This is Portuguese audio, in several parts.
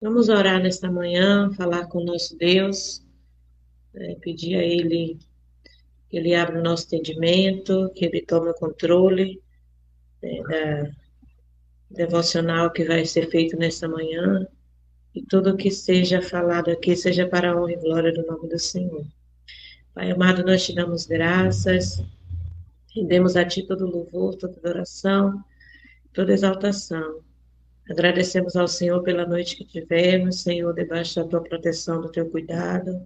Vamos orar nesta manhã, falar com o nosso Deus, pedir a Ele que Ele abra o nosso entendimento, que Ele tome o controle da devocional que vai ser feito nesta manhã, e tudo que seja falado aqui seja para a honra e glória do nome do Senhor. Pai amado, nós te damos graças, rendemos a Ti todo louvor, toda adoração, toda exaltação. Agradecemos ao Senhor pela noite que tivemos, Senhor, debaixo da Tua proteção, do Teu cuidado.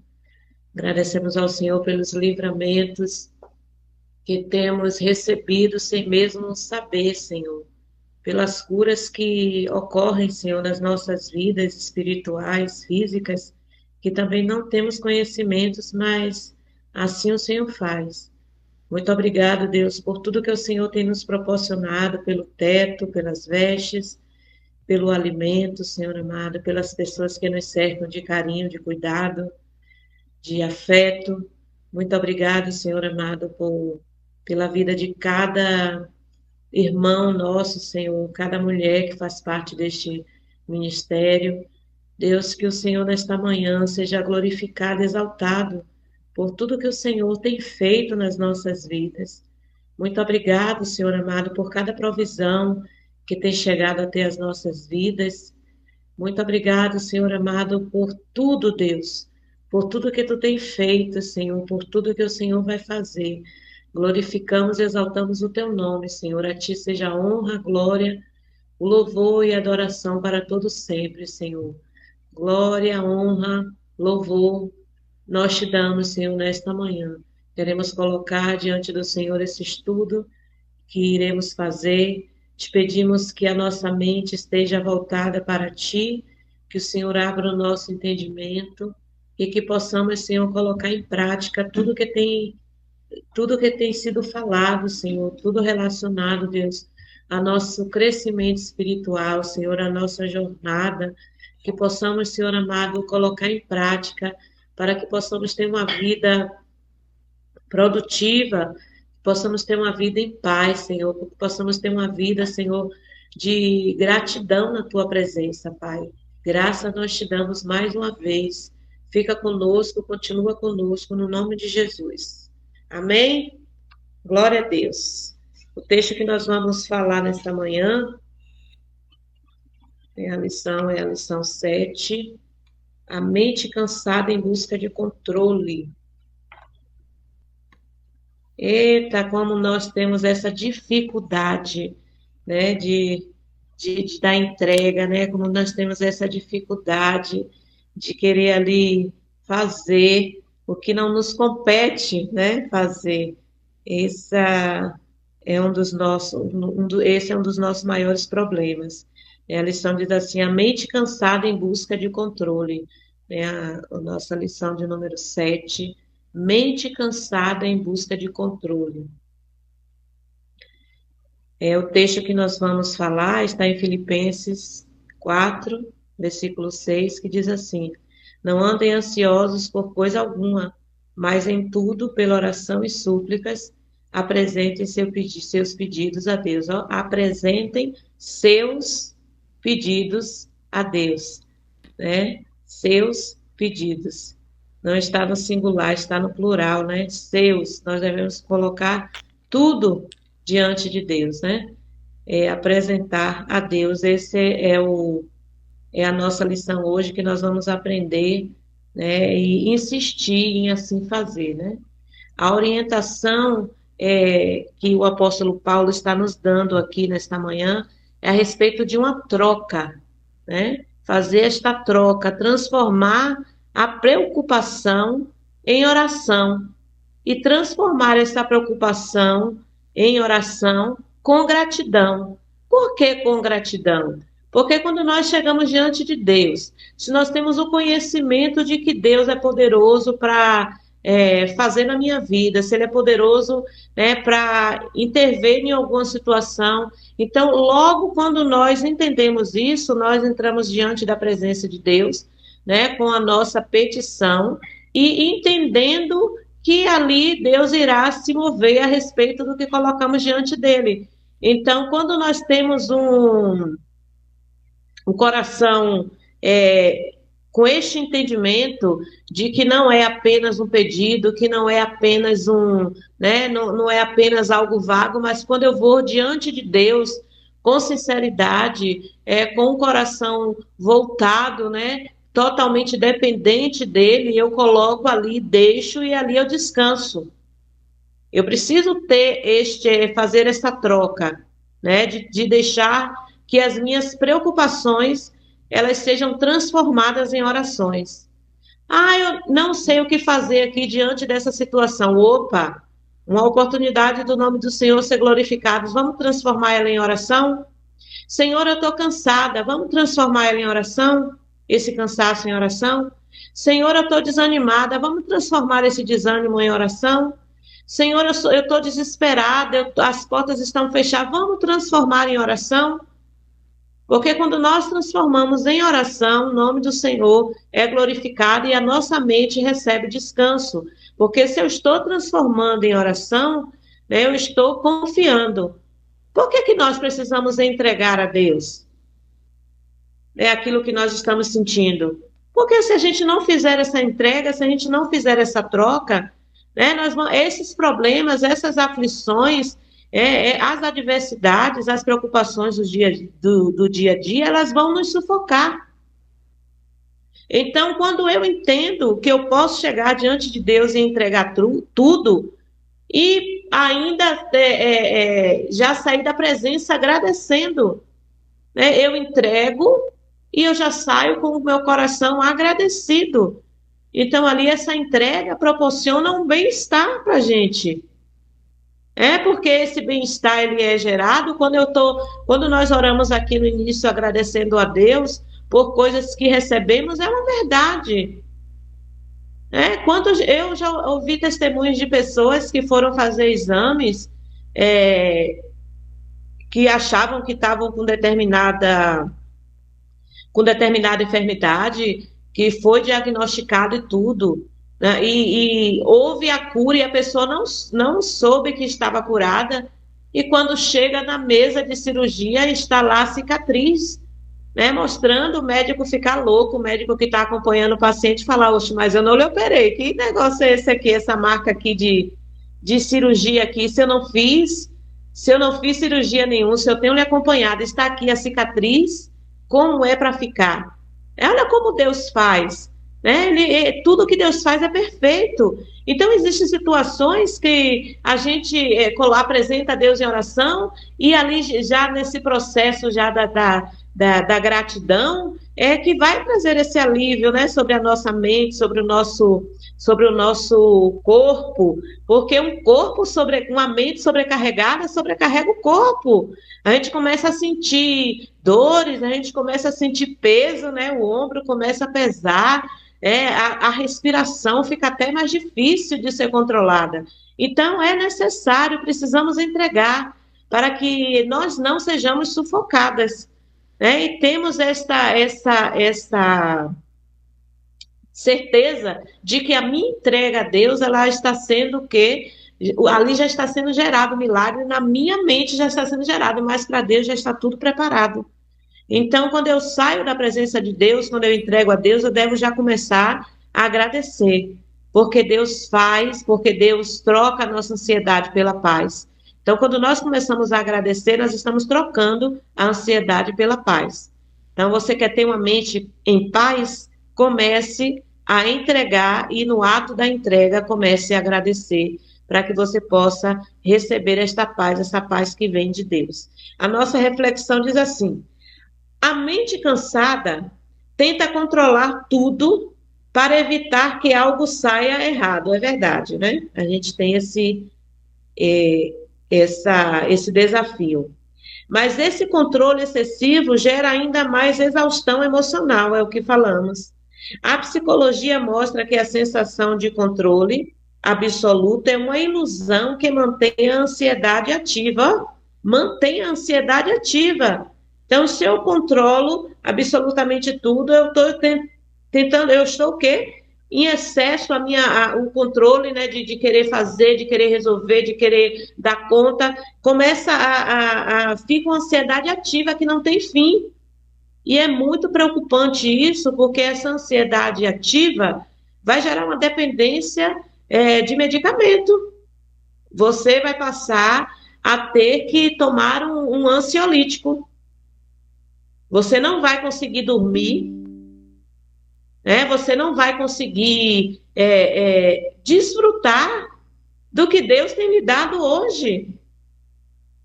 Agradecemos ao Senhor pelos livramentos que temos recebido sem mesmo saber, Senhor, pelas curas que ocorrem, Senhor, nas nossas vidas espirituais, físicas, que também não temos conhecimentos, mas assim o Senhor faz. Muito obrigado, Deus, por tudo que o Senhor tem nos proporcionado, pelo teto, pelas vestes, pelo alimento, Senhor amado, pelas pessoas que nos cercam de carinho, de cuidado, de afeto. Muito obrigado, Senhor amado, pela vida de cada irmão nosso, Senhor, cada mulher que faz parte deste ministério. Deus, que o Senhor nesta manhã seja glorificado, exaltado por tudo que o Senhor tem feito nas nossas vidas. Muito obrigado, Senhor amado, por cada provisão que tem chegado até as nossas vidas. Muito obrigado, Senhor amado, por tudo, Deus, por tudo que tu tem feito, Senhor, por tudo que o Senhor vai fazer. Glorificamos e exaltamos o teu nome, Senhor. A ti seja a honra, a glória, o louvor e a adoração para todos sempre, Senhor. Glória, honra, louvor, nós te damos, Senhor, nesta manhã. Queremos colocar diante do Senhor esse estudo que iremos fazer. Te pedimos que a nossa mente esteja voltada para ti, que o Senhor abra o nosso entendimento e que possamos, Senhor, colocar em prática tudo que tem sido falado, Senhor, tudo relacionado, Deus, a nosso crescimento espiritual, Senhor, a nossa jornada, que possamos, Senhor amado, colocar em prática para que possamos ter uma vida produtiva, possamos ter uma vida em paz, Senhor, que possamos ter uma vida, Senhor, de gratidão na tua presença, Pai. Graça nós te damos mais uma vez. Fica conosco, continua conosco, no nome de Jesus. Amém? Glória a Deus. O texto que nós vamos falar nesta manhã é a lição 7. A mente cansada em busca de controle. Eita, como nós temos essa dificuldade, né, de dar entrega, né, como nós temos essa dificuldade de querer ali fazer o que não nos compete, né, fazer. Essa esse é um dos nossos maiores problemas. A lição diz assim, a mente cansada em busca de controle. A nossa lição de número 7, mente cansada em busca de controle. O texto que nós vamos falar está em Filipenses 4, versículo 6, que diz assim: não andem ansiosos por coisa alguma, mas em tudo, pela oração e súplicas, apresentem seus pedidos a Deus. Ó, apresentem seus pedidos a Deus, né? Seus pedidos. Não está no singular, está no plural, né? Seus. Nós devemos colocar tudo diante de Deus, né? Apresentar a Deus. Esse é a nossa lição hoje que nós vamos aprender, né? E insistir em assim fazer, né? A orientação que o apóstolo Paulo está nos dando aqui nesta manhã é a respeito de uma troca, né? Fazer esta troca, transformar a preocupação em oração e transformar essa preocupação em oração com gratidão. Por que com gratidão? Porque quando nós chegamos diante de Deus, se nós temos o conhecimento de que Deus é poderoso para fazer na minha vida, se Ele é poderoso, né, para intervir em alguma situação, então logo quando nós entendemos isso, nós entramos diante da presença de Deus, né, com a nossa petição e entendendo que ali Deus irá se mover a respeito do que colocamos diante dele. Então, quando nós temos um coração com este entendimento de que não é apenas um pedido, que não é apenas né, não é apenas algo vago, mas quando eu vou diante de Deus com sinceridade, com o coração voltado, né, totalmente dependente dele, eu coloco ali, deixo e ali eu descanso. Eu preciso fazer essa troca, né, de deixar que as minhas preocupações elas sejam transformadas em orações. Ah, eu não sei o que fazer aqui diante dessa situação. Opa, uma oportunidade do nome do Senhor ser glorificado. Vamos transformar ela em oração? Senhor, eu estou cansada. Vamos transformar ela em oração? Esse cansaço em oração? Senhor, eu estou desanimada. Vamos transformar esse desânimo em oração? Senhor, eu estou desesperada. As portas estão fechadas. Vamos transformar em oração? Porque quando nós transformamos em oração, o nome do Senhor é glorificado e a nossa mente recebe descanso. Porque se eu estou transformando em oração, né, eu estou confiando. Por que nós precisamos entregar a Deus? É aquilo que nós estamos sentindo. Porque se a gente não fizer essa entrega, se a gente não fizer essa troca, né, esses problemas, essas aflições, as adversidades, as preocupações do dia a dia, elas vão nos sufocar. Então, quando eu entendo que eu posso chegar diante de Deus e entregar tudo, e ainda já sair da presença agradecendo, né? Eu entrego e eu já saio com o meu coração agradecido. Então, ali, essa entrega proporciona um bem-estar para a gente. Porque esse bem-estar ele é gerado quando nós oramos aqui no início agradecendo a Deus por coisas que recebemos, é uma verdade. Eu já ouvi testemunhos de pessoas que foram fazer exames que achavam que estavam com determinada enfermidade, que foi diagnosticado e tudo, né? E houve a cura e a pessoa não soube que estava curada, e quando chega na mesa de cirurgia está lá a cicatriz, né? Mostrando, o médico ficar louco, o médico que está acompanhando o paciente falar, oxe, mas eu não lhe operei, que negócio é esse aqui, essa marca aqui de cirurgia aqui, se eu não fiz cirurgia nenhuma, se eu tenho lhe acompanhado, está aqui a cicatriz, como é para ficar. Olha como Deus faz, né? Tudo que Deus faz é perfeito. Então, existem situações que a gente apresenta a Deus em oração e ali já nesse processo já da gratidão que vai trazer esse alívio, né, sobre a nossa mente, sobre o nosso corpo, porque uma mente sobrecarregada sobrecarrega o corpo. A gente começa a sentir dores, a gente começa a sentir peso, né? O ombro começa a pesar, a respiração fica até mais difícil de ser controlada. Então, é necessário, precisamos entregar para que nós não sejamos sufocadas, né? E temos essa certeza de que a minha entrega a Deus, ela está sendo o quê? Ali já está sendo gerado o milagre, na minha mente já está sendo gerado, mas para Deus já está tudo preparado. Então, quando eu saio da presença de Deus, quando eu entrego a Deus, eu devo já começar a agradecer, porque Deus faz, porque Deus troca a nossa ansiedade pela paz. Então, quando nós começamos a agradecer, nós estamos trocando a ansiedade pela paz. Então, você quer ter uma mente em paz? Comece a entregar e no ato da entrega comece a agradecer para que você possa receber essa paz que vem de Deus. A nossa reflexão diz assim: a mente cansada tenta controlar tudo para evitar que algo saia errado. É verdade, né? A gente tem esse desafio. Mas esse controle excessivo gera ainda mais exaustão emocional, é o que falamos. A psicologia mostra que a sensação de controle absoluto é uma ilusão que mantém a ansiedade ativa. Mantém a ansiedade ativa. Então, se eu controlo absolutamente tudo, eu estou tentando, eu estou o quê? Em excesso o controle, né, de querer fazer, de querer resolver, de querer dar conta, começa fica uma ansiedade ativa que não tem fim. E é muito preocupante isso, porque essa ansiedade ativa vai gerar uma dependência, de medicamento. Você vai passar a ter que tomar um ansiolítico. Você não vai conseguir dormir, né? Você não vai conseguir desfrutar do que Deus tem lhe dado hoje.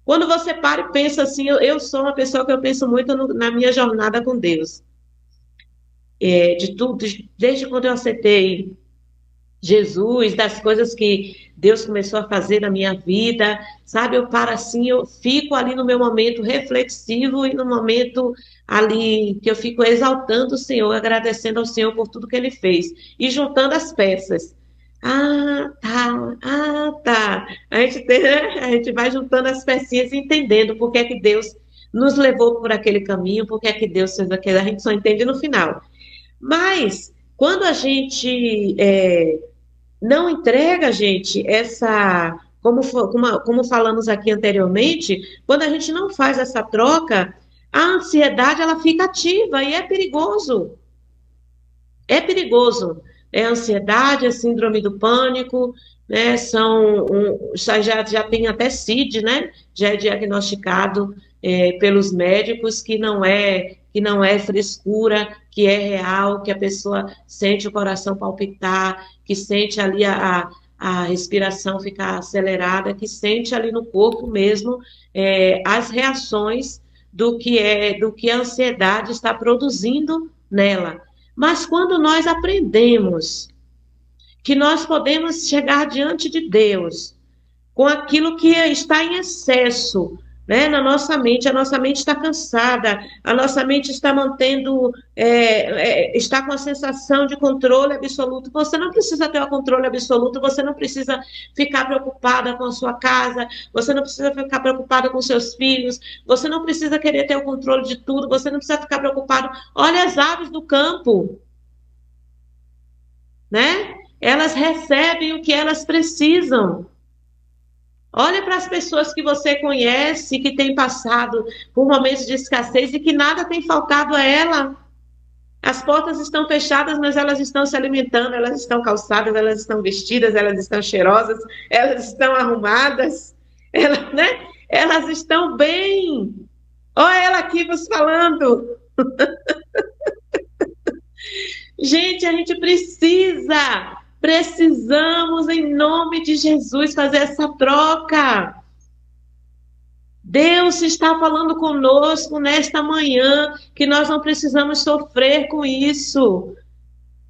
Quando você para e pensa assim, eu sou uma pessoa que eu penso muito na minha jornada com Deus. De tudo, desde quando eu aceitei Jesus, das coisas que Deus começou a fazer na minha vida, sabe? Eu paro assim, eu fico ali no meu momento reflexivo e no momento ali que eu fico exaltando o Senhor, agradecendo ao Senhor por tudo que Ele fez e juntando as peças. Ah, tá. Né? A gente vai juntando as pecinhas e entendendo por que é que Deus nos levou por aquele caminho, por que é que Deus fez aquilo, a gente só entende no final. Mas quando a gente não entrega, gente, como falamos aqui anteriormente, quando a gente não faz essa troca, a ansiedade ela fica ativa e é perigoso. É perigoso. É ansiedade, é síndrome do pânico, né? Já tem até CID, né? Já é diagnosticado pelos médicos que não é frescura, que é real, que a pessoa sente o coração palpitar, que sente ali a respiração ficar acelerada, que sente ali no corpo mesmo as reações do que a ansiedade está produzindo nela. Mas quando nós aprendemos que nós podemos chegar diante de Deus com aquilo que está em excesso, né, na nossa mente, a nossa mente está cansada, a nossa mente está está com a sensação de controle absoluto. Você não precisa ter o controle absoluto, você não precisa ficar preocupada com a sua casa, você não precisa ficar preocupada com seus filhos, você não precisa querer ter o controle de tudo, você não precisa ficar preocupado. Olha as aves do campo, né? Elas recebem o que elas precisam. Olha para as pessoas que você conhece, que têm passado por momentos de escassez e que nada tem faltado a ela. As portas estão fechadas, mas elas estão se alimentando, elas estão calçadas, elas estão vestidas, elas estão cheirosas, elas estão arrumadas, né? Elas estão bem. Olha ela aqui vos falando. Gente, a gente precisamos, em nome de Jesus, fazer essa troca. Deus está falando conosco nesta manhã que nós não precisamos sofrer com isso,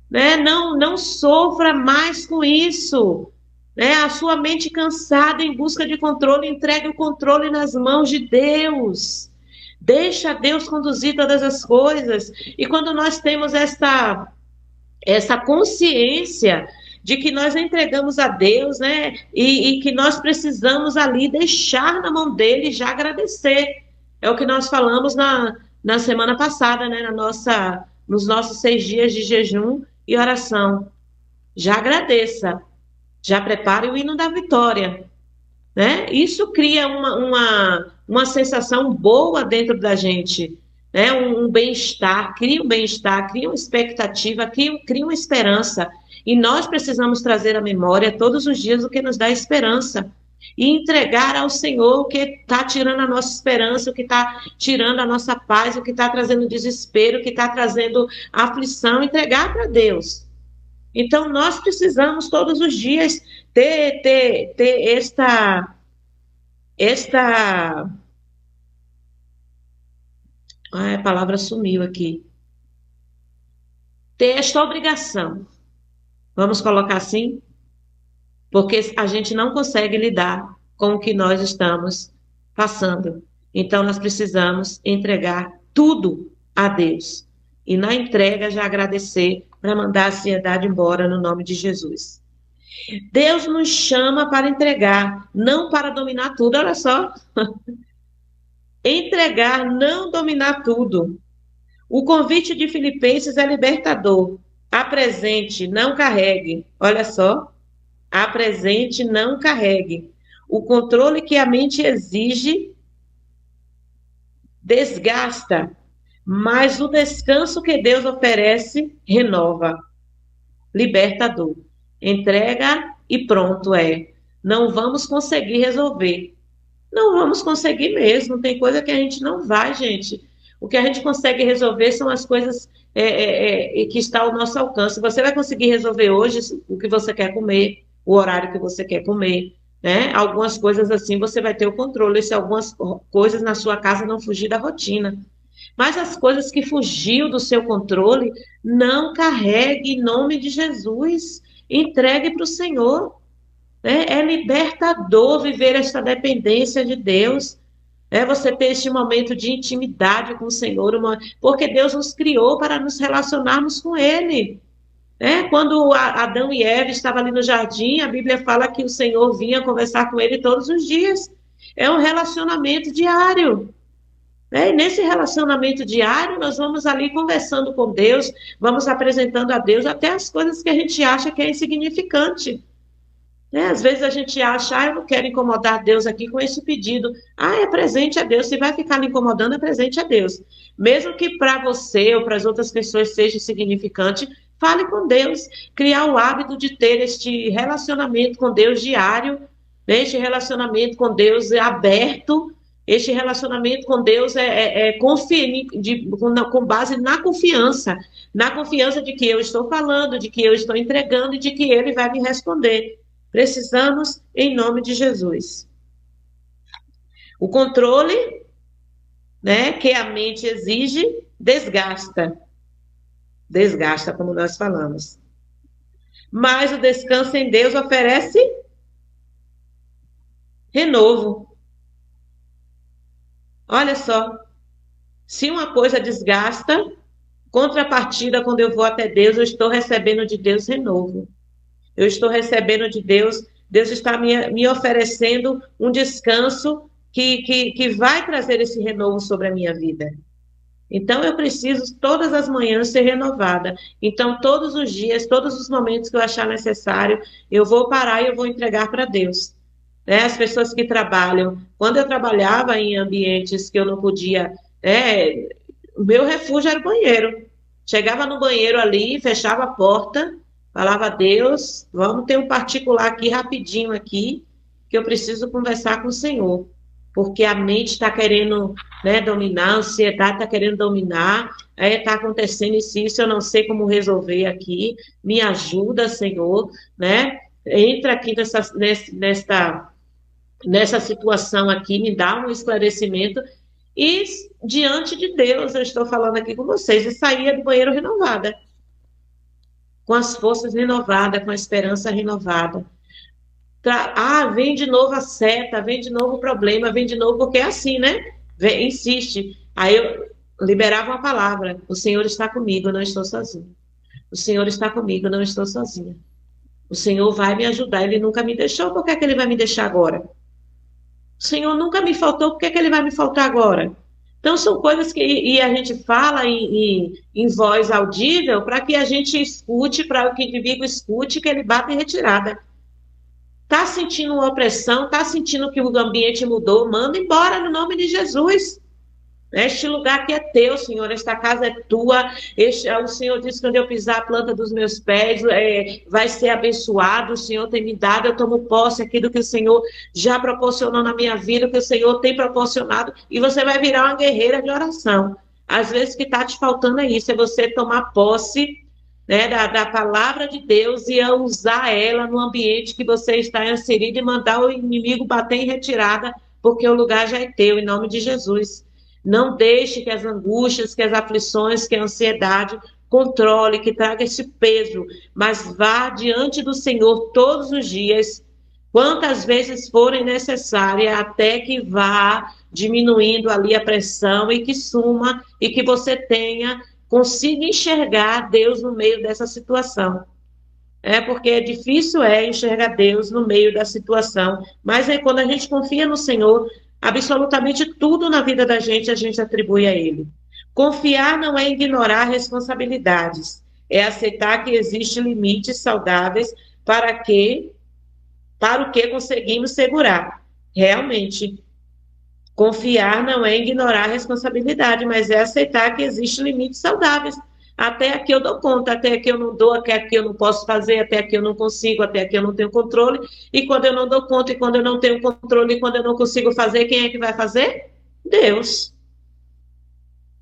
né? Não sofra mais com isso, né? A sua mente cansada em busca de controle, entregue o controle nas mãos de Deus. Deixa Deus conduzir todas as coisas. E quando nós temos essa consciência de que nós entregamos a Deus, né? E que nós precisamos ali deixar na mão dele e já agradecer. É o que nós falamos na semana passada, né? Nos nossos 6 dias de jejum e oração. Já agradeça, já prepare o hino da vitória, né? Isso cria uma sensação boa dentro da gente, né? Um bem-estar, cria uma expectativa, cria uma esperança. E nós precisamos trazer à memória todos os dias o que nos dá esperança e entregar ao Senhor o que está tirando a nossa esperança, o que está tirando a nossa paz, o que está trazendo desespero, o que está trazendo aflição, entregar para Deus. Então, nós precisamos todos os dias ter esta. Ai, a palavra sumiu aqui. Ter esta obrigação. Vamos colocar assim? Porque a gente não consegue lidar com o que nós estamos passando. Então, nós precisamos entregar tudo a Deus. E na entrega, já agradecer para mandar a ansiedade embora no nome de Jesus. Deus nos chama para entregar, não para dominar tudo. Olha só. Entregar, não dominar tudo. O convite de Filipenses é libertador. Apresente, não carregue. Olha só. Apresente, não carregue. O controle que a mente exige desgasta, Mas o descanso que Deus oferece renova, libertador. Entrega e pronto é. Não vamos conseguir resolver. Não vamos conseguir mesmo. Tem coisa que a gente não vai, gente. O que a gente consegue resolver são as coisas que está ao nosso alcance. Você vai conseguir resolver hoje o que você quer comer, o horário que você quer comer, né? Algumas coisas assim você vai ter o controle se algumas coisas na sua casa não fugir da rotina. Mas as coisas que fugiu do seu controle, não carregue em nome de Jesus. Entregue para o Senhor. Né? É libertador viver esta dependência de Deus. É você ter este momento de intimidade com o Senhor, porque Deus nos criou para nos relacionarmos com Ele. Quando Adão e Eva estavam ali no jardim, a Bíblia fala que o Senhor vinha conversar com ele todos os dias. É um relacionamento diário. E nesse relacionamento diário, nós vamos ali conversando com Deus, vamos apresentando a Deus até as coisas que a gente acha que é insignificante. Às vezes a gente acha, eu não quero incomodar Deus aqui com esse pedido. É presente a Deus. Se vai ficar me incomodando, é presente a Deus. Mesmo que para você ou para as outras pessoas seja insignificante, fale com Deus. Criar o hábito de ter este relacionamento com Deus diário, né? Este relacionamento com Deus é aberto. Este relacionamento com Deus com base na confiança de que eu estou falando, de que eu estou entregando e de que Ele vai me responder. Precisamos em nome de Jesus. O controle, né, que a mente exige, desgasta. Desgasta, como nós falamos. Mas o descanso em Deus oferece renovo. Olha só, se uma coisa desgasta, contrapartida, quando eu vou até Deus, eu estou recebendo de Deus renovo. Eu estou recebendo de Deus, Deus está me oferecendo um descanso que vai trazer esse renovo sobre a minha vida. Então, eu preciso todas as manhãs ser renovada. Então, todos os dias, todos os momentos que eu achar necessário, eu vou parar e eu vou entregar para Deus. As pessoas que trabalham, quando eu trabalhava em ambientes que eu não podia, o meu refúgio era o banheiro. Chegava no banheiro ali, fechava a porta, falava a Deus, vamos ter um particular aqui rapidinho aqui, que eu preciso conversar com o Senhor, porque a mente está querendo, dominar, a ansiedade está querendo dominar, está acontecendo isso, eu não sei como resolver aqui, me ajuda, Senhor, né? Entra aqui nessa situação aqui, me dá um esclarecimento, e diante de Deus, eu estou falando aqui com vocês, e saía do banheiro renovada, com as forças renovadas, com a esperança renovada. Vem de novo a seta, vem de novo o problema, vem de novo, porque é assim, né? Insiste. Aí eu liberava uma palavra: o Senhor está comigo, eu não estou sozinho. O Senhor está comigo, eu não estou sozinha. O Senhor vai me ajudar, Ele nunca me deixou, por que é que Ele vai me deixar agora? O Senhor nunca me faltou, por que é que Ele vai me faltar agora? Então, são coisas que a gente fala em voz audível para que a gente escute, para que o inimigo escute, que ele bata em retirada. Está sentindo uma opressão, está sentindo que o ambiente mudou, manda embora no nome de Jesus. Este lugar aqui é teu, Senhor, esta casa é tua. O Senhor disse que quando eu pisar a planta dos meus pés, vai ser abençoado. O Senhor tem me dado, eu tomo posse aqui do que o Senhor já proporcionou na minha vida, o que o Senhor tem proporcionado, e você vai virar uma guerreira de oração. Às vezes o que está te faltando é isso, é você tomar posse, da palavra de Deus e a usar ela no ambiente que você está inserido e mandar o inimigo bater em retirada, porque o lugar já é teu, em nome de Jesus. Não deixe que as angústias, que as aflições, que a ansiedade controle, que traga esse peso, mas vá diante do Senhor todos os dias, quantas vezes forem necessárias, até que vá diminuindo ali a pressão e que suma, e que você consiga enxergar Deus no meio dessa situação. Porque é difícil enxergar Deus no meio da situação, mas quando a gente confia no Senhor, absolutamente tudo na vida da gente a gente atribui a Ele. Confiar não é ignorar responsabilidades, é aceitar que existem limites saudáveis para o que conseguimos segurar. Realmente, Confiar não é ignorar a responsabilidade, mas é aceitar que existem limites saudáveis. Até aqui eu dou conta, até aqui eu não dou, até aqui eu não posso fazer, até aqui eu não consigo, até aqui eu não tenho controle. E quando eu não dou conta, e quando eu não tenho controle, e quando eu não consigo fazer, quem é que vai fazer? Deus.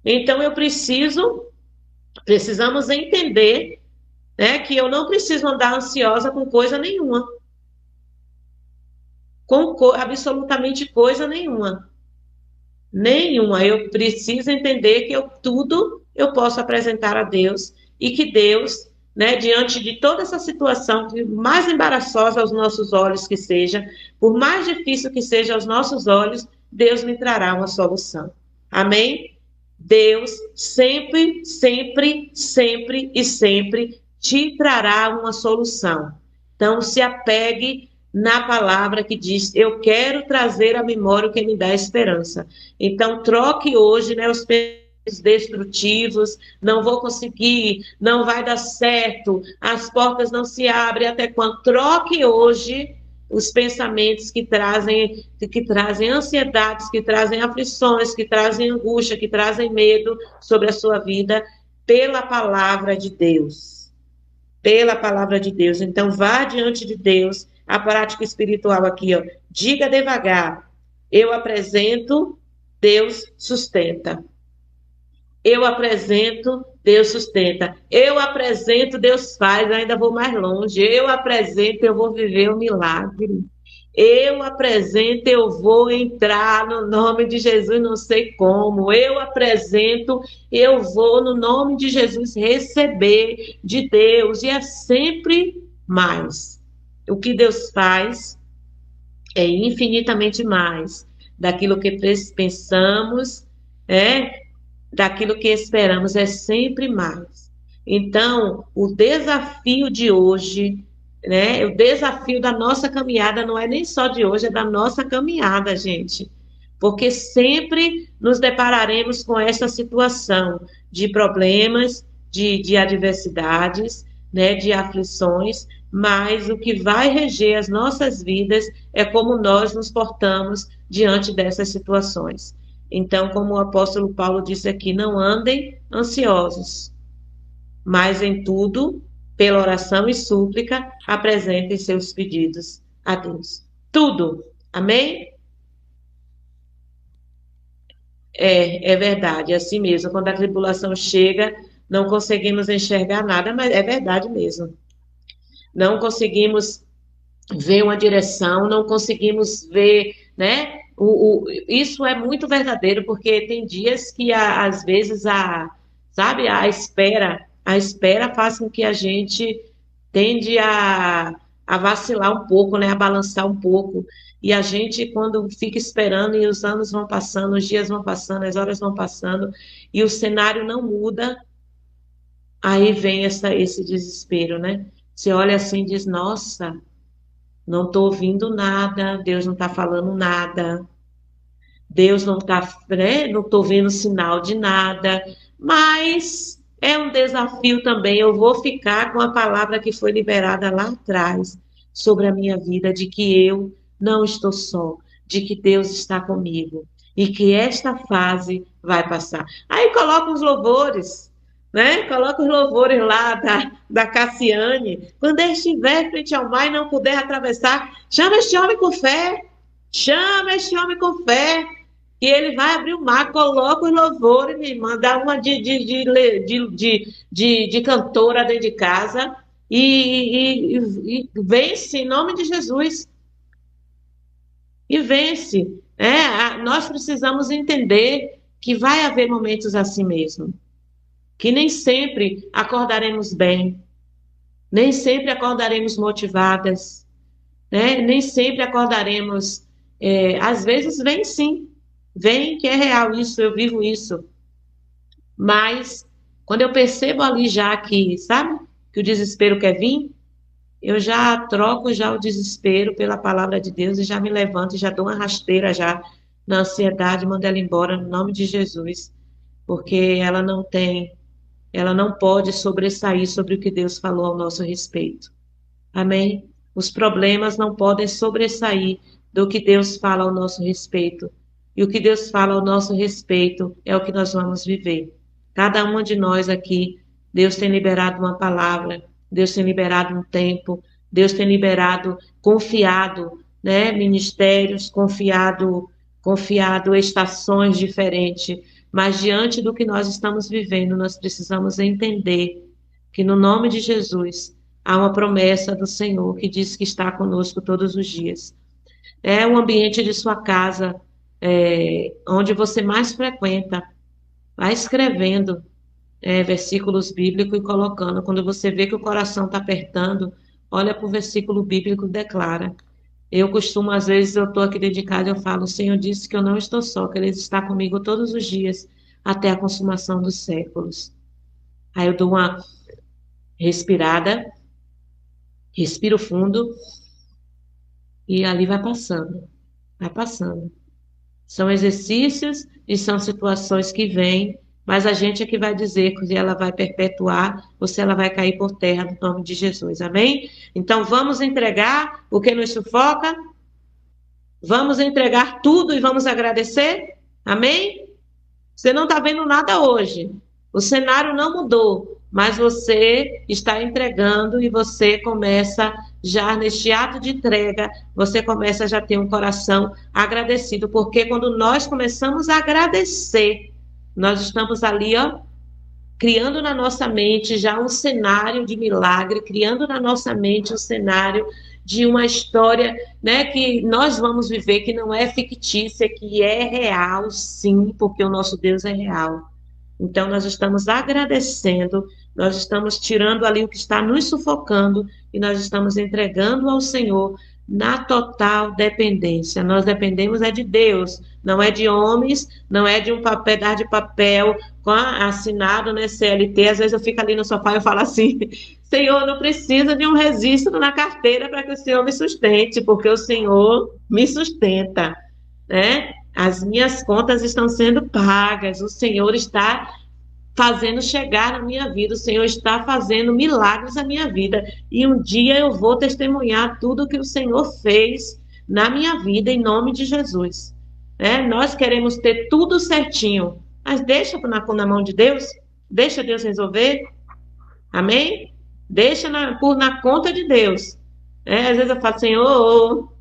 Então eu precisamos entender, né, que eu não preciso andar ansiosa com coisa nenhuma, com absolutamente coisa nenhuma. Nenhuma. Eu preciso entender que tudo eu posso apresentar a Deus e que Deus, né, diante de toda essa situação, por mais embaraçosa aos nossos olhos que seja, por mais difícil que seja aos nossos olhos, Deus me trará uma solução. Amém? Deus sempre, sempre, sempre e sempre te trará uma solução. Então, se apegue na palavra que diz: eu quero trazer à memória o que me dá esperança. Então, troque hoje, né, os pensamentos destrutivos, não vou conseguir, não vai dar certo, as portas não se abrem até quando. Troque hoje os pensamentos que trazem ansiedades, que trazem aflições, que trazem angústia, que trazem medo sobre a sua vida, pela palavra de Deus. Pela palavra de Deus. Então, vá diante de Deus. A prática espiritual aqui, ó. Diga devagar: eu apresento, Deus sustenta. Eu apresento, Deus sustenta. Eu apresento, Deus faz. Ainda vou mais longe. Eu apresento, eu vou viver um milagre. Eu apresento, eu vou entrar no nome de Jesus, não sei como. Eu apresento, eu vou no nome de Jesus receber de Deus. E é sempre mais. O que Deus faz é infinitamente mais daquilo que pensamos, daquilo que esperamos, é sempre mais. Então, o desafio de hoje, né? O desafio da nossa caminhada não é nem só de hoje, é da nossa caminhada, gente. Porque sempre nos depararemos com essa situação de problemas, de adversidades, né? De aflições, mas o que vai reger as nossas vidas é como nós nos portamos diante dessas situações. Então, como o apóstolo Paulo disse aqui, não andem ansiosos, mas em tudo, pela oração e súplica, apresentem seus pedidos a Deus. Tudo. Amém? É verdade, é assim mesmo. Quando a tribulação chega, não conseguimos enxergar nada, mas é verdade mesmo. Não conseguimos ver uma direção, não conseguimos ver, né? Isso é muito verdadeiro, porque tem dias que, às vezes, sabe, a espera faz com que a gente tende a vacilar um pouco, né? A balançar um pouco. E a gente, quando fica esperando, e os anos vão passando, os dias vão passando, as horas vão passando, e o cenário não muda, aí vem esse desespero, né? Você olha assim e diz: nossa, não estou ouvindo nada, Deus não está falando nada, Deus não está, né? Não estou vendo sinal de nada, mas é um desafio também. Eu vou ficar com a palavra que foi liberada lá atrás sobre a minha vida, de que eu não estou só, de que Deus está comigo e que esta fase vai passar. Aí coloca os louvores, né? Coloca os louvores lá da Cassiane. Quando ele estiver frente ao mar e não puder atravessar, chama este homem com fé. Chama este homem com fé. E ele vai abrir o mar, coloca os louvores, me manda uma de cantora dentro de casa e vence em nome de Jesus. E vence. Nós precisamos entender que vai haver momentos assim mesmo. Que nem sempre acordaremos bem, nem sempre acordaremos motivadas, né? Nem sempre acordaremos. Às vezes vem sim, vem que é real isso, eu vivo isso. Mas quando eu percebo ali já que, sabe, que o desespero quer vir, eu já troco já o desespero pela palavra de Deus e já me levanto e já dou uma rasteira já na ansiedade, mando ela embora no nome de Jesus, porque ela não pode sobressair sobre o que Deus falou ao nosso respeito. Amém? Os problemas não podem sobressair do que Deus fala ao nosso respeito. E o que Deus fala ao nosso respeito é o que nós vamos viver. Cada uma de nós aqui, Deus tem liberado uma palavra, Deus tem liberado um tempo, Deus tem liberado, confiado, né, ministérios, confiado estações diferentes. Mas diante do que nós estamos vivendo, nós precisamos entender que no nome de Jesus há uma promessa do Senhor que diz que está conosco todos os dias. É o ambiente de sua casa, onde você mais frequenta. Vai escrevendo versículos bíblicos e colocando. Quando você vê que o coração está apertando, olha para o versículo bíblico e declara. Eu costumo, às vezes, eu estou aqui dentro de casa, eu falo, o Senhor disse que eu não estou só, que Ele está comigo todos os dias, até a consumação dos séculos. Aí eu dou uma respirada, respiro fundo, e ali vai passando, vai passando. São exercícios e são situações que vêm, mas a gente é que vai dizer se ela vai perpetuar ou se ela vai cair por terra no nome de Jesus, amém? Então vamos entregar o que nos sufoca, vamos entregar tudo e vamos agradecer, amém? Você não está vendo nada hoje, o cenário não mudou, mas você está entregando e você começa já neste ato de entrega, você começa já a ter um coração agradecido, porque quando nós começamos a agradecer, nós estamos ali, ó, criando na nossa mente já um cenário de milagre, criando na nossa mente um cenário de uma história, né, que nós vamos viver, que não é fictícia, que é real, sim, porque o nosso Deus é real. Então, nós estamos agradecendo, nós estamos tirando ali o que está nos sufocando e nós estamos entregando ao Senhor na total dependência. Nós dependemos é de Deus, não é de homens, não é de um pedaço de papel assinado, né, CLT. Às vezes eu fico ali no sofá e eu falo assim, Senhor, não precisa de um registro na carteira para que o Senhor me sustente, porque o Senhor me sustenta, né? As minhas contas estão sendo pagas, o Senhor está fazendo chegar na minha vida, o Senhor está fazendo milagres na minha vida, e um dia eu vou testemunhar tudo que o Senhor fez na minha vida, em nome de Jesus. Nós queremos ter tudo certinho, mas deixa na mão de Deus, deixa Deus resolver, amém? Deixa na conta de Deus. Às vezes eu falo, Senhor,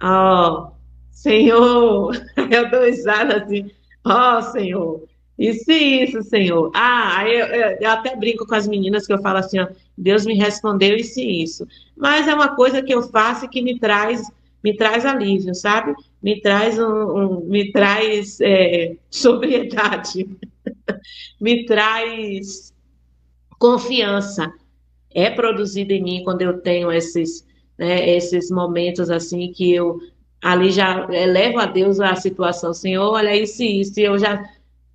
ó, Senhor, eu dou risada assim, ó, Senhor, isso, Senhor. Aí eu até brinco com as meninas que eu falo assim, ó, Deus me respondeu isso. Mas é uma coisa que eu faço e que me traz alívio, sabe? Me traz sobriedade, me traz confiança. É produzido em mim quando eu tenho esses momentos assim que eu ali já levo a Deus a situação, Senhor, olha isso e isso, e eu já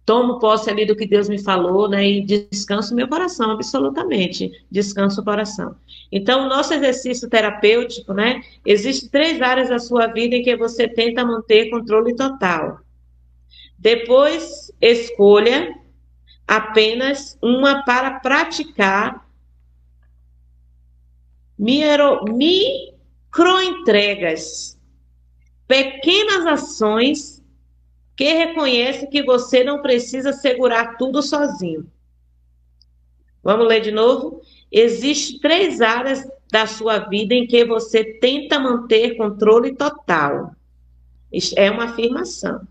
tomo posse ali do que Deus me falou, né, e descanso meu coração, absolutamente, descanso o coração. Então, o nosso exercício terapêutico, né, existe 3 áreas da sua vida em que você tenta manter controle total. Depois, escolha apenas uma para praticar microentregas, pequenas ações que reconhecem que você não precisa segurar tudo sozinho. Vamos ler de novo? Existem 3 áreas da sua vida em que você tenta manter controle total. Isso é uma afirmação.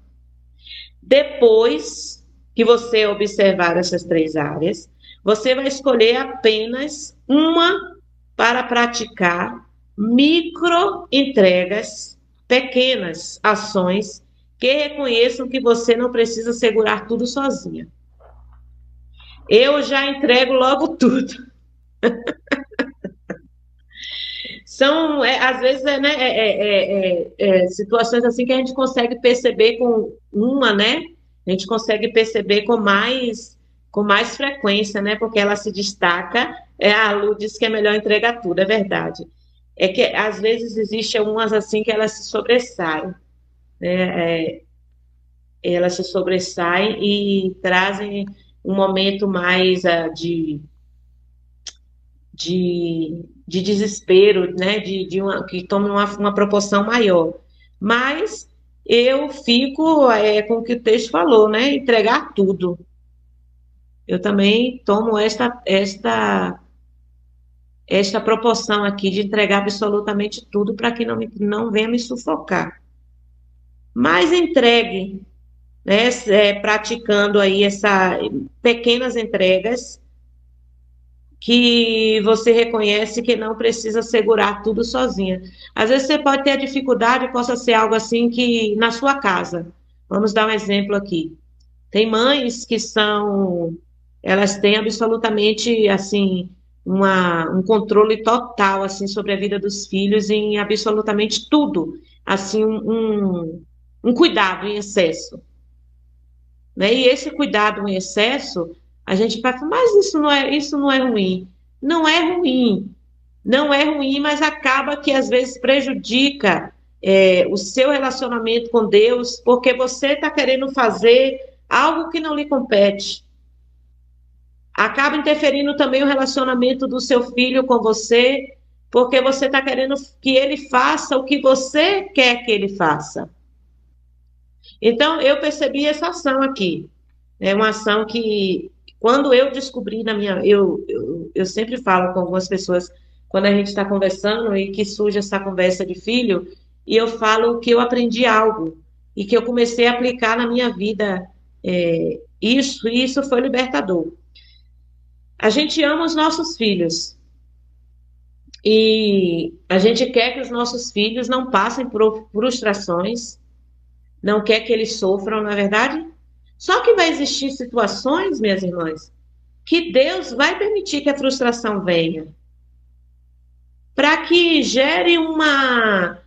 Depois que você observar essas 3 áreas, você vai escolher apenas uma para praticar microentregas, pequenas ações que reconheçam que você não precisa segurar tudo sozinha. Eu já entrego logo tudo. São, às vezes, situações assim que a gente consegue perceber com uma, né? A gente consegue perceber com mais frequência, né? Porque ela se destaca. A Lu diz que é melhor entregar tudo, é verdade. É que, às vezes, existem algumas assim que elas se sobressaem, né? Elas se sobressaem e trazem um momento mais de desespero, né? Que tome uma proporção maior. Mas eu fico com o que o texto falou, né? Entregar tudo. Eu também tomo esta proporção aqui de entregar absolutamente tudo para que não venha me sufocar. Mas entregue, né? Praticando aí essas pequenas entregas que você reconhece que não precisa segurar tudo sozinha. Às vezes você pode ter a dificuldade, possa ser algo assim que na sua casa. Vamos dar um exemplo aqui. Tem mães que elas têm absolutamente assim um controle total assim sobre a vida dos filhos em absolutamente tudo, assim um cuidado em excesso, né? E esse cuidado em excesso, a gente vai falar, mas isso não é ruim. Não é ruim, não é ruim, mas acaba que às vezes prejudica o seu relacionamento com Deus, porque você está querendo fazer algo que não lhe compete. Acaba interferindo também o relacionamento do seu filho com você, porque você está querendo que ele faça o que você quer que ele faça. Então, eu percebi essa ação aqui. É uma ação que, quando eu descobri na minha. Eu sempre falo com algumas pessoas, quando a gente está conversando e que surge essa conversa de filho, e eu falo que eu aprendi algo e que eu comecei a aplicar na minha vida. Isso foi libertador. A gente ama os nossos filhos e a gente quer que os nossos filhos não passem por frustrações, não quer que eles sofram, na verdade. Só que vai existir situações, minhas irmãs, que Deus vai permitir que a frustração venha, para que gere uma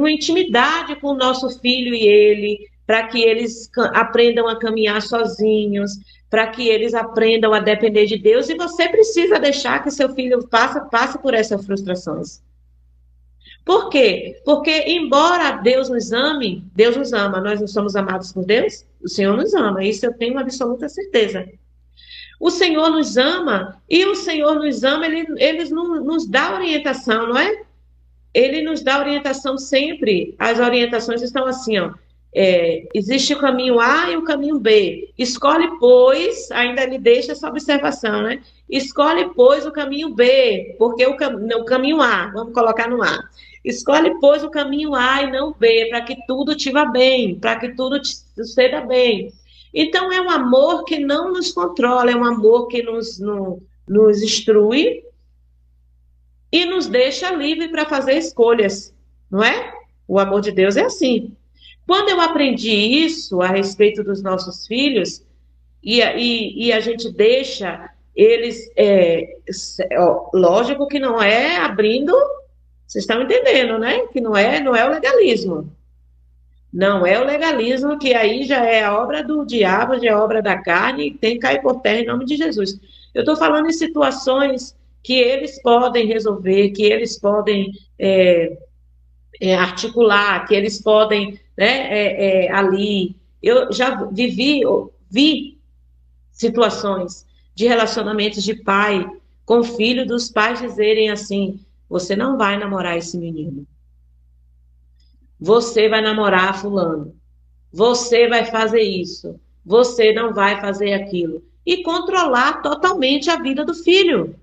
intimidade com o nosso filho e ele, para que eles aprendam a caminhar sozinhos, para que eles aprendam a depender de Deus, e você precisa deixar que seu filho passe por essas frustrações. Por quê? Porque, embora Deus nos ame, Deus nos ama, nós não somos amados por Deus? O Senhor nos ama, isso eu tenho absoluta certeza. O Senhor nos ama, e o Senhor nos ama, ele nos dá orientação, não é? Ele nos dá orientação sempre. As orientações estão assim, ó. Existe o caminho A e o caminho B. Escolhe, pois, ainda lhe deixa essa observação, né? Escolhe, pois, o caminho B, porque o caminho A, vamos colocar no A. Escolhe, pois, o caminho A e não B, para que tudo te vá bem, para que tudo te suceda bem. Então, é um amor que não nos controla, é um amor que nos instrui e nos deixa livre para fazer escolhas, não é? O amor de Deus é assim. Quando eu aprendi isso a respeito dos nossos filhos, e a gente deixa eles, lógico que não é abrindo, vocês estão entendendo, né? Que não é o legalismo. Não é o legalismo, que aí já é a obra do diabo, já é a obra da carne, e tem que cair por terra em nome de Jesus. Eu estou falando em situações que eles podem resolver, que eles podem articular, que eles podem, né, ali. Eu já vi situações de relacionamentos de pai com filho, dos pais dizerem assim: você não vai namorar esse menino, você vai namorar fulano, você vai fazer isso, você não vai fazer aquilo, e controlar totalmente a vida do filho.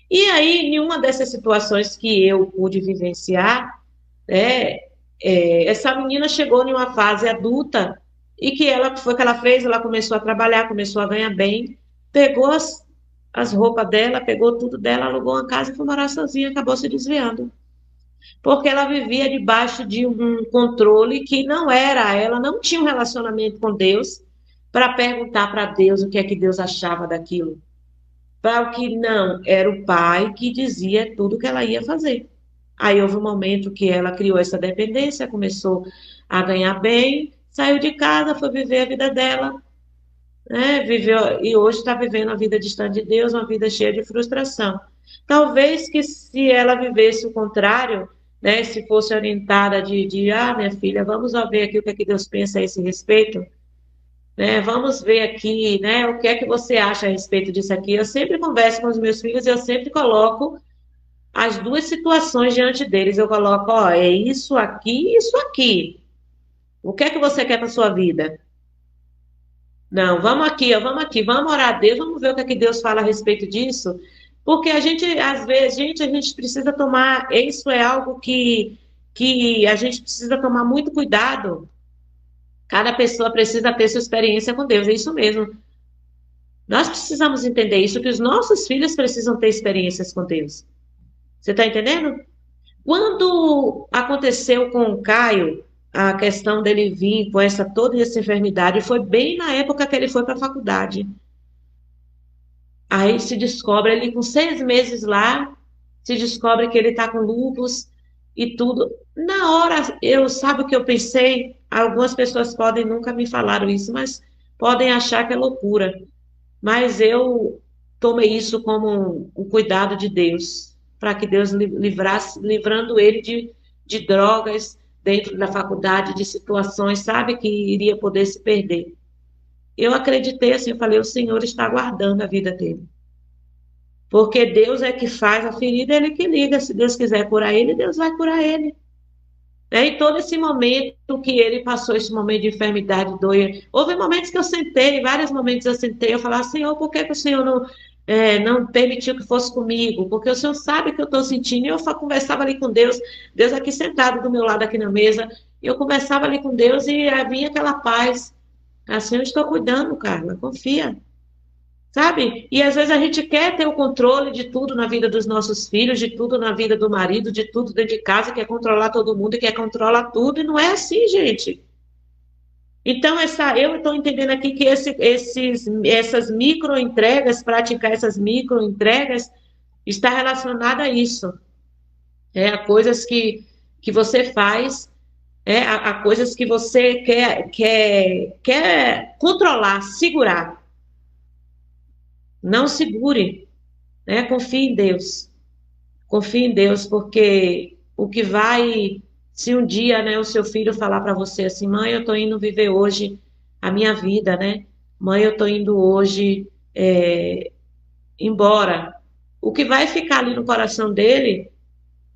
E aí, em uma dessas situações que eu pude vivenciar, né, essa menina chegou em uma fase adulta e que ela foi que ela fez, ela começou a trabalhar, começou a ganhar bem, pegou as roupas dela, pegou tudo dela, alugou uma casa e foi morar sozinha, acabou se desviando. Porque ela vivia debaixo de um controle que não era, ela não tinha um relacionamento com Deus para perguntar para Deus o que é que Deus achava daquilo. Para o que não, era o pai que dizia tudo que ela ia fazer. Aí houve um momento que ela criou essa dependência, começou a ganhar bem, saiu de casa, foi viver a vida dela, né? Viveu, e hoje está vivendo a vida distante de Deus, uma vida cheia de frustração. Talvez que se ela vivesse o contrário, né? Se fosse orientada minha filha, vamos ver aqui o que é que Deus pensa a esse respeito, né? Vamos ver aqui, né? O que é que você acha a respeito disso aqui? Eu sempre converso com os meus filhos, eu sempre coloco as duas situações diante deles. Eu coloco, ó, é isso aqui e isso aqui. O que é que você quer para sua vida? Não, vamos aqui, ó, vamos aqui, vamos orar a Deus, vamos ver o que é que Deus fala a respeito disso. Porque a gente, às vezes, a gente precisa tomar, isso é algo que a gente precisa tomar muito cuidado. Cada pessoa precisa ter sua experiência com Deus, é isso mesmo. Nós precisamos entender isso, que os nossos filhos precisam ter experiências com Deus. Você está entendendo? Quando aconteceu com o Caio, a questão dele vir com essa toda essa enfermidade, foi bem na época que ele foi para a faculdade. Aí se descobre, ele com 6 meses lá, se descobre que ele está com lúpus e tudo. Na hora, eu sabe o que eu pensei? Algumas pessoas podem nunca me falaram isso, mas podem achar que é loucura. Mas eu tomei isso como um cuidado de Deus, para que Deus livrasse, livrando ele de drogas dentro da faculdade, de situações, sabe, que iria poder se perder. Eu acreditei assim, eu falei, o Senhor está guardando a vida dele. Porque Deus é que faz a ferida, ele que liga. Se Deus quiser curar ele, Deus vai curar ele. E todo esse momento que ele passou, esse momento de enfermidade, dor, houve momentos que eu sentei, vários momentos eu sentei, eu falava, Senhor, por que, que o Senhor não permitiu que fosse comigo? Porque o Senhor sabe o que eu estou sentindo. E eu conversava ali com Deus, Deus aqui sentado do meu lado aqui na mesa, eu conversava ali com Deus e vinha aquela paz. Assim, eu estou cuidando, Carla, confia. Sabe? E às vezes a gente quer ter o controle de tudo na vida dos nossos filhos, de tudo na vida do marido, de tudo dentro de casa, quer controlar todo mundo, quer controlar tudo, e não é assim, gente. Então, eu estou entendendo aqui que essas micro entregas, praticar essas micro entregas, está relacionada a isso. A coisas que você faz, a coisas que você quer controlar, segurar. Não segure, confie em Deus. Confie em Deus, porque o que vai, se um dia, o seu filho falar para você assim, mãe, eu estou indo viver hoje a minha vida, né? Mãe, eu estou indo hoje embora. O que vai ficar ali no coração dele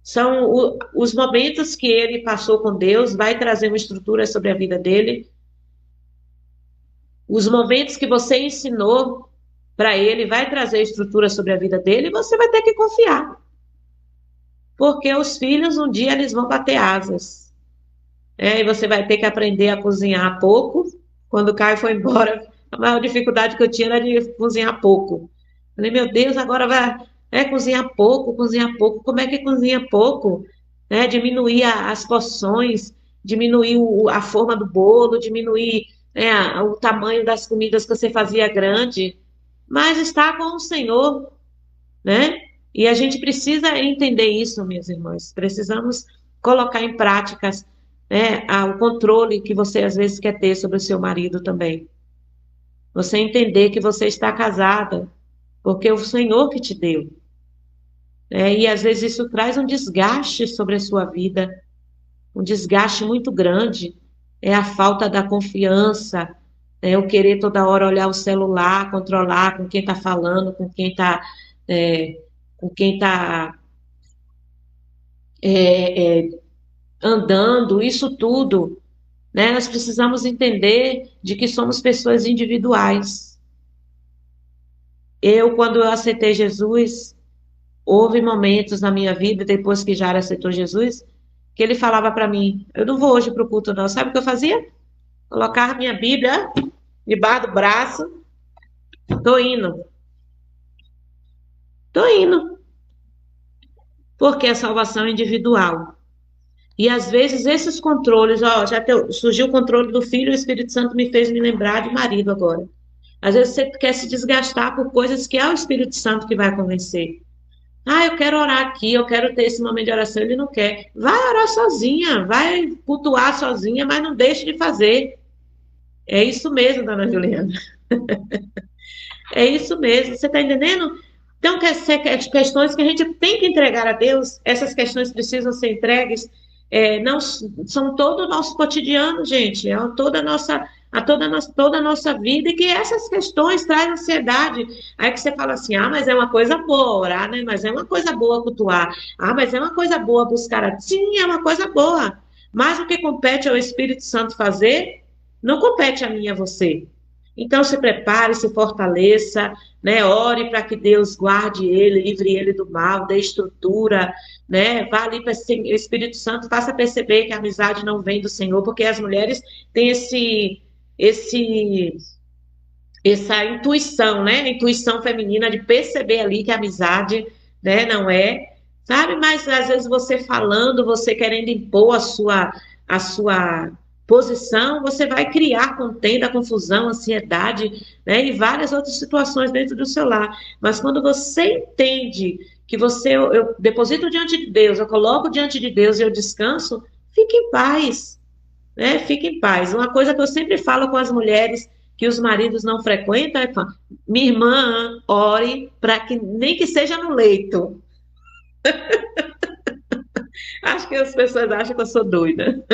são os momentos que ele passou com Deus, vai trazer uma estrutura sobre a vida dele, os momentos que você ensinou para ele, vai trazer estrutura sobre a vida dele, e você vai ter que confiar. Porque os filhos, um dia, eles vão bater asas. E você vai ter que aprender a cozinhar pouco. Quando o Caio foi embora, a maior dificuldade que eu tinha era de cozinhar pouco. Falei, meu Deus, agora vai cozinhar pouco, cozinhar pouco. Como é que cozinha pouco? Diminuir as porções, diminuir a forma do bolo, diminuir o tamanho das comidas que você fazia grande. Mas está com o Senhor, né? E a gente precisa entender isso, meus irmãos. Precisamos colocar em práticas, o controle que você às vezes quer ter sobre o seu marido também. Você entender que você está casada, porque é o Senhor que te deu. E às vezes isso traz um desgaste sobre a sua vida, um desgaste muito grande. É a falta da confiança, o querer toda hora olhar o celular, controlar com quem está falando, com quem está andando, isso tudo, Nós precisamos entender de que somos pessoas individuais. Quando eu aceitei Jesus, houve momentos na minha vida, depois que Jara aceitou Jesus, que ele falava para mim, eu não vou hoje para o culto não, sabe o que eu fazia? Colocava minha Bíblia debaixo do braço, tô indo, porque a salvação é individual. E às vezes esses controles, surgiu o controle do filho, o Espírito Santo me fez me lembrar de marido agora. Às vezes você quer se desgastar por coisas que é o Espírito Santo que vai convencer. Eu quero orar aqui, eu quero ter esse momento de oração, ele não quer. Vai orar sozinha, vai cultuar sozinha, mas não deixe de fazer. É isso mesmo, dona Juliana. É isso mesmo, você está entendendo? Então, questões que a gente tem que entregar a Deus, essas questões precisam ser entregues, não são todo o nosso cotidiano, gente, é toda toda a nossa vida, e que essas questões trazem ansiedade. Aí que você fala assim, mas é uma coisa boa orar, né? Mas é uma coisa boa cultuar. Mas é uma coisa boa buscar. Sim, é uma coisa boa. Mas o que compete ao Espírito Santo fazer, não compete a mim e a você. Então se prepare, se fortaleça, né? Ore para que Deus guarde ele, livre ele do mal, dê estrutura, né? Vá ali para o Espírito Santo, faça perceber que a amizade não vem do Senhor, porque as mulheres têm esse essa intuição, né? Intuição feminina de perceber ali que a amizade, né, não é, sabe? Mas às vezes você falando, você querendo impor a sua posição, você vai criar contenda, confusão, ansiedade, né? E várias outras situações dentro do seu lar. Mas quando você entende que eu deposito diante de Deus, eu coloco diante de Deus e eu descanso, fique em paz, né? Fique em paz. Uma coisa que eu sempre falo com as mulheres que os maridos não frequentam é: minha irmã, ore para que nem que seja no leito. Acho que as pessoas acham que eu sou doida.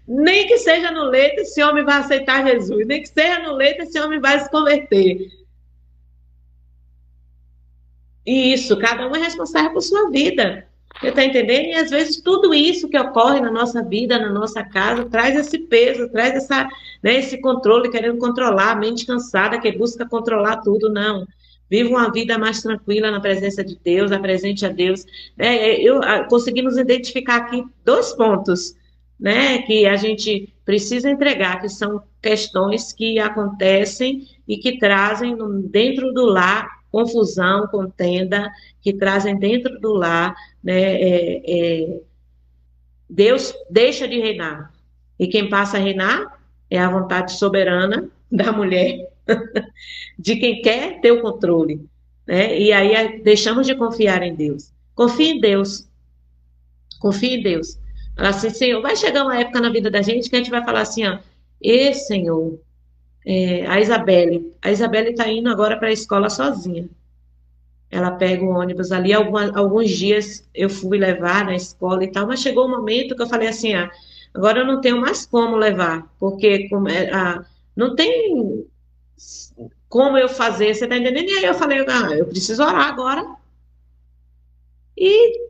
Nem que seja no leito, esse homem vai aceitar Jesus. Nem que seja no leito, esse homem vai se converter. E isso, cada um é responsável por sua vida. Você está entendendo? E às vezes tudo isso que ocorre na nossa vida, na nossa casa, traz esse peso, traz né, esse controle, querendo controlar, a mente cansada que busca controlar tudo. Não. Viva uma vida mais tranquila na presença de Deus, apresente a Deus. Conseguimos identificar aqui 2 pontos, né, que a gente precisa entregar, que são questões que acontecem e que trazem dentro do lar confusão, contenda, que trazem dentro do lar, né, Deus deixa de reinar. E quem passa a reinar é a vontade soberana da mulher, de quem quer ter o controle. Né? E aí deixamos de confiar em Deus. Confie em Deus. Confie em Deus. Fala assim, Senhor, vai chegar uma época na vida da gente que a gente vai falar assim, Senhor, a Isabelle está indo agora para a escola sozinha. Ela pega o ônibus ali, alguns dias eu fui levar na escola e tal, mas chegou um momento que eu falei assim, agora eu não tenho mais como levar, porque não tem como eu fazer, você tá entendendo? E aí eu falei, eu preciso orar agora. E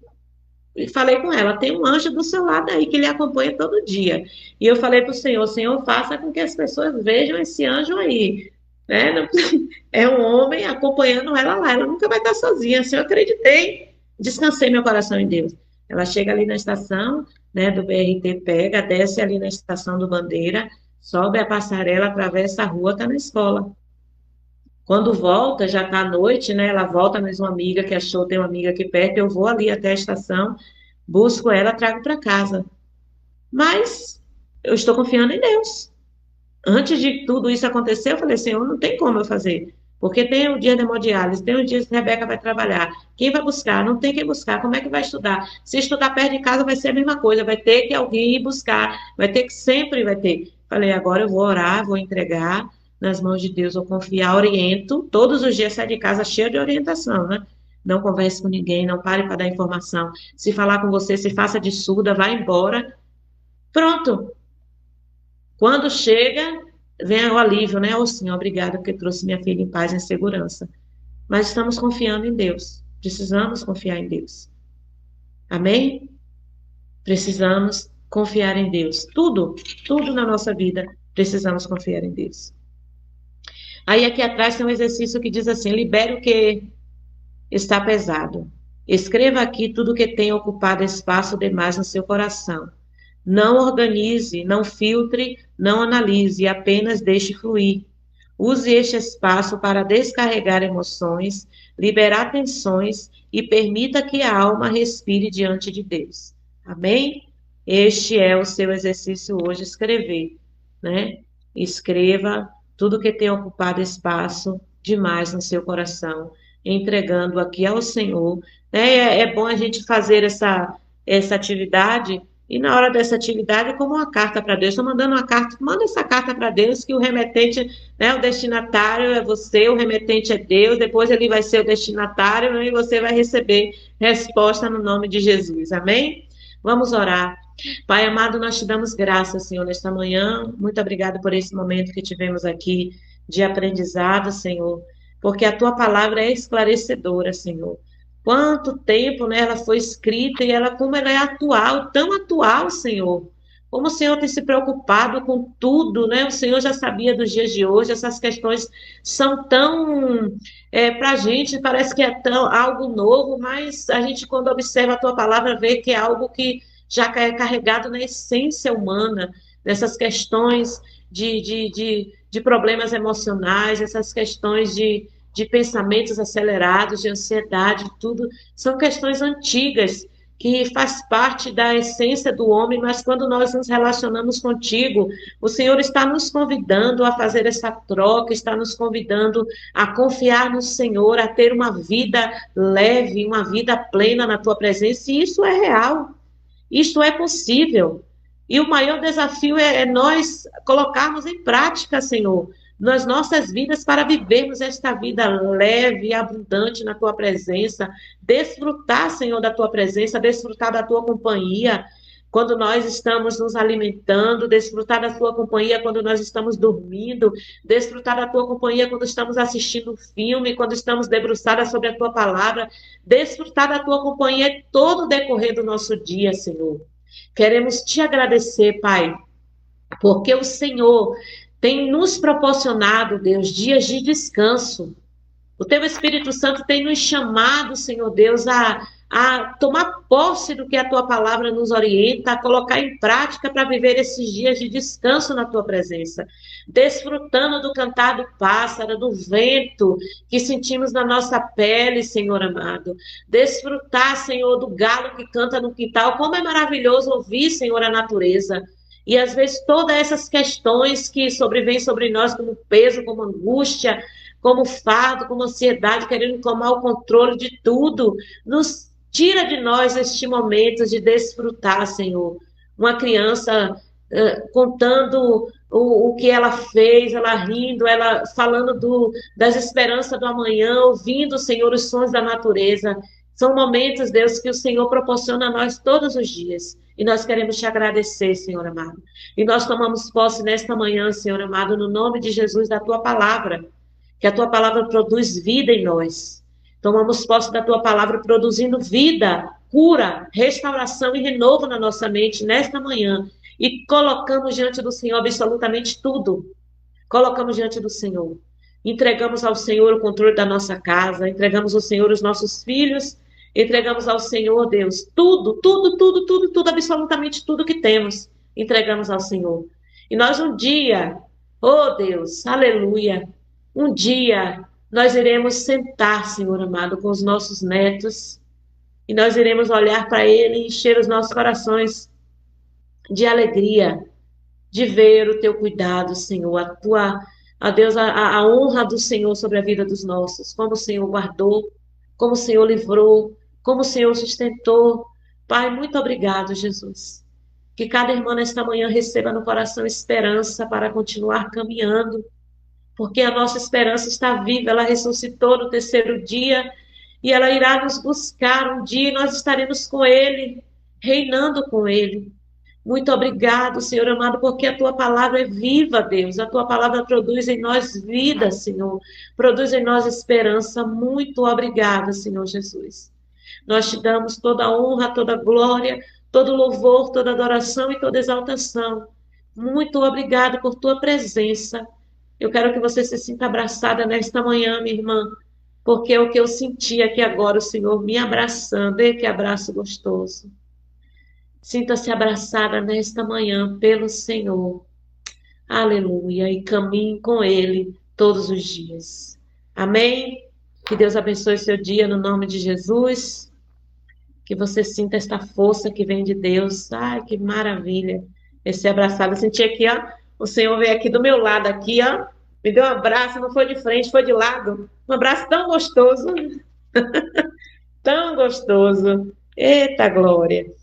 falei com ela, tem um anjo do seu lado aí que lhe acompanha todo dia. E eu falei para o Senhor, faça com que as pessoas vejam esse anjo aí. Né? É um homem acompanhando ela lá, ela nunca vai estar sozinha. Assim, eu acreditei, descansei meu coração em Deus. Ela chega ali na estação, né, do BRT, pega, desce ali na estação do Bandeira, sobe a passarela, atravessa a rua, está na escola. Quando volta, já está à noite, né? Ela volta, mais uma amiga que achou, tem uma amiga aqui perto, eu vou ali até a estação, busco ela, trago para casa. Mas eu estou confiando em Deus. Antes de tudo isso acontecer, eu falei, Senhor, não tem como eu fazer. Porque tem o dia da hemodiálise, tem o dia que a Rebeca vai trabalhar. Quem vai buscar? Não tem quem buscar. Como é que vai estudar? Se estudar perto de casa, vai ser a mesma coisa. Vai ter que alguém ir buscar. Vai ter que sempre vai ter. Falei, agora eu vou orar, vou entregar nas mãos de Deus, vou confiar, oriento. Todos os dias sai de casa cheio de orientação, né? Não converse com ninguém, não pare para dar informação. Se falar com você, se faça de surda, vá embora. Pronto. Quando chega, vem o alívio, né? Oh, Senhor, obrigada porque trouxe minha filha em paz e em segurança. Mas estamos confiando em Deus. Precisamos confiar em Deus. Amém? Precisamos confiar em Deus. Tudo na nossa vida, precisamos confiar em Deus. Aí aqui atrás tem um exercício que diz assim, libere o que está pesado. Escreva aqui tudo que tem ocupado espaço demais no seu coração. Não organize, não filtre, não analise, apenas deixe fluir. Use este espaço para descarregar emoções, liberar tensões e permita que a alma respire diante de Deus. Amém? Este é o seu exercício hoje, escrever, né? Escreva tudo que tem ocupado espaço demais no seu coração, entregando aqui ao Senhor. É bom a gente fazer essa atividade. E na hora dessa atividade, é como uma carta para Deus. Estou mandando uma carta, manda essa carta para Deus, que o remetente, né, o destinatário é você, o remetente é Deus, depois ele vai ser o destinatário, né, e você vai receber resposta no nome de Jesus. Amém? Vamos orar. Pai amado, nós te damos graças, Senhor, nesta manhã. Muito obrigada por esse momento que tivemos aqui de aprendizado, Senhor, porque a tua palavra é esclarecedora, Senhor. Quanto tempo, né, ela foi escrita e ela como ela é atual, tão atual, Senhor. Como o Senhor tem se preocupado com tudo, né? O Senhor já sabia dos dias de hoje, essas questões são tão, para a gente, parece que é tão, algo novo, mas a gente, quando observa a tua palavra, vê que é algo que já é carregado na essência humana, nessas questões de problemas emocionais, essas questões de pensamentos acelerados, de ansiedade, tudo, são questões antigas, que faz parte da essência do homem, mas quando nós nos relacionamos contigo, o Senhor está nos convidando a fazer essa troca, está nos convidando a confiar no Senhor, a ter uma vida leve, uma vida plena na tua presença, e isso é real. Isto é possível. E o maior desafio é nós colocarmos em prática, Senhor, nas nossas vidas para vivermos esta vida leve e abundante na tua presença, desfrutar, Senhor, da tua presença, desfrutar da tua companhia quando nós estamos nos alimentando, desfrutar da tua companhia quando nós estamos dormindo, desfrutar da tua companhia quando estamos assistindo filme, quando estamos debruçadas sobre a tua palavra, desfrutar da tua companhia todo o decorrer do nosso dia, Senhor. Queremos te agradecer, Pai, porque o Senhor tem nos proporcionado, Deus, dias de descanso. O teu Espírito Santo tem nos chamado, Senhor Deus, a tomar posse do que a tua palavra nos orienta, a colocar em prática para viver esses dias de descanso na tua presença, desfrutando do cantar do pássaro, do vento que sentimos na nossa pele, Senhor amado. Desfrutar, Senhor, do galo que canta no quintal. Como é maravilhoso ouvir, Senhor, a natureza. E às vezes todas essas questões que sobrevêm sobre nós como peso, como angústia, como fardo, como ansiedade, querendo tomar o controle de tudo, nos tira de nós este momento de desfrutar, Senhor. Uma criança contando o que ela fez, ela rindo, ela falando das esperanças do amanhã, ouvindo, Senhor, os sons da natureza. São momentos, Deus, que o Senhor proporciona a nós todos os dias. E nós queremos te agradecer, Senhor amado. E nós tomamos posse nesta manhã, Senhor amado, no nome de Jesus, da tua palavra. Que a tua palavra produz vida em nós. Tomamos posse da tua palavra produzindo vida, cura, restauração e renovo na nossa mente nesta manhã. E colocamos diante do Senhor absolutamente tudo. Colocamos diante do Senhor. Entregamos ao Senhor o controle da nossa casa, entregamos ao Senhor os nossos filhos, entregamos ao Senhor, Deus, tudo, tudo, tudo, tudo, tudo, absolutamente tudo que temos, entregamos ao Senhor. E nós um dia, oh Deus, aleluia, um dia nós iremos sentar, Senhor amado, com os nossos netos, e nós iremos olhar para ele e encher os nossos corações de alegria, de ver o teu cuidado, Senhor, Deus, a honra do Senhor sobre a vida dos nossos, como o Senhor guardou, como o Senhor livrou, como o Senhor sustentou. Pai, muito obrigado, Jesus. Que cada irmã nesta manhã receba no coração esperança para continuar caminhando, porque a nossa esperança está viva, ela ressuscitou no terceiro dia, e ela irá nos buscar um dia, e nós estaremos com Ele, reinando com Ele. Muito obrigado, Senhor amado, porque a tua palavra é viva, Deus. A tua palavra produz em nós vida, Senhor. Produz em nós esperança. Muito obrigada, Senhor Jesus. Nós te damos toda a honra, toda a glória, todo louvor, toda adoração e toda exaltação. Muito obrigado por tua presença. Eu quero que você se sinta abraçada nesta manhã, minha irmã, porque é o que eu senti aqui agora, o Senhor me abraçando. E que abraço gostoso. Sinta-se abraçada nesta manhã pelo Senhor. Aleluia. E caminhe com Ele todos os dias. Amém? Que Deus abençoe seu dia no nome de Jesus. Que você sinta esta força que vem de Deus. Ai, que maravilha. Esse abraçado. Eu senti aqui, ó. O Senhor veio aqui do meu lado, aqui, ó. Me deu um abraço, não foi de frente, foi de lado. Um abraço tão gostoso. Tão gostoso. Eita glória.